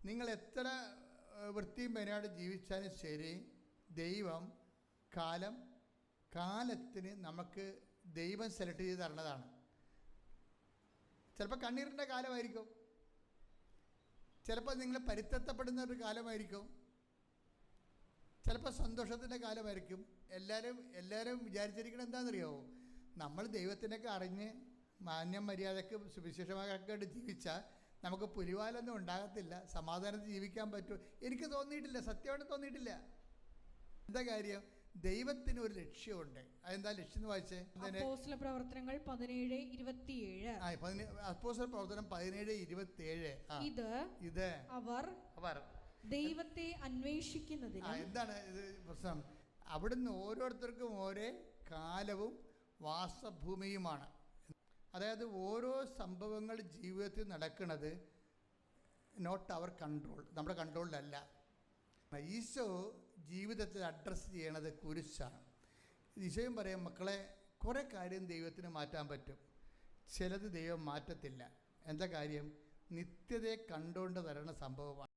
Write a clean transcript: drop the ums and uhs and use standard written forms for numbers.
നിങ്ങൾ എത്ര വൃത്തിയും പേനായിട്ട് ജീവിച്ചാലും ശരി, ദൈവം കാലത്തിന് നമുക്ക് ദൈവം സെലക്ട് ചെയ്ത് തരണതാണ്. ചിലപ്പോൾ കണ്ണീരിൻ്റെ കാലമായിരിക്കും, ചിലപ്പോൾ നിങ്ങൾ പരിത്തപ്പെടുന്ന ഒരു കാലമായിരിക്കും, ചിലപ്പോൾ സന്തോഷത്തിൻ്റെ കാലമായിരിക്കും. എല്ലാവരും വിചാരിച്ചിരിക്കണം എന്താണെന്നറിയാമോ? നമ്മൾ ദൈവത്തിനൊക്കെ അറിഞ്ഞ് മാന്യം മര്യാദക്ക് സുവിശേഷമായിട്ട് ജീവിച്ചാൽ നമുക്ക് പുലിവാലൊന്നും ഉണ്ടാകത്തില്ല, സമാധാനത്തിൽ ജീവിക്കാൻ പറ്റും. എനിക്ക് തോന്നിയിട്ടില്ല, സത്യമായിട്ട് തോന്നിയിട്ടില്ല. എന്താ കാര്യം? ദൈവത്തിന് ഒരു ലക്ഷ്യമുണ്ട്. അതെന്താ ലക്ഷ്യം എന്ന് വായിച്ചേ? അപ്പോസ്തല പ്രവർത്തനങ്ങൾ 17:27. അപ്പോസ്തല പ്രവർത്തനം 17:27. ഇത് അവർ ദൈവത്തെ അന്വേഷിക്കുന്നതിന്. എന്താണ് ഇത് പ്രശ്നം? അവിടുന്ന് ഓരോരുത്തർക്കും ഓരോ കാലവും വാസഭൂമിയുമാണ്. അതായത് ഓരോ സംഭവങ്ങൾ ജീവിതത്തിൽ നടക്കുന്നത് നോട്ട് അവർ കൺട്രോൾ, നമ്മുടെ കൺട്രോളിലല്ല. ഈശോ ജീവിതത്തിൽ അഡ്രസ്സ് ചെയ്യണത് കുരിശാണ്. ഈശോയും പറയും, മക്കളെ, കുറേ കാര്യം ദൈവത്തിന് മാറ്റാൻ പറ്റും, ചിലത് ദൈവം മാറ്റത്തില്ല. എന്താ കാര്യം? നിത്യതയെ കണ്ടുകൊണ്ട് തരണ സംഭവമാണ്.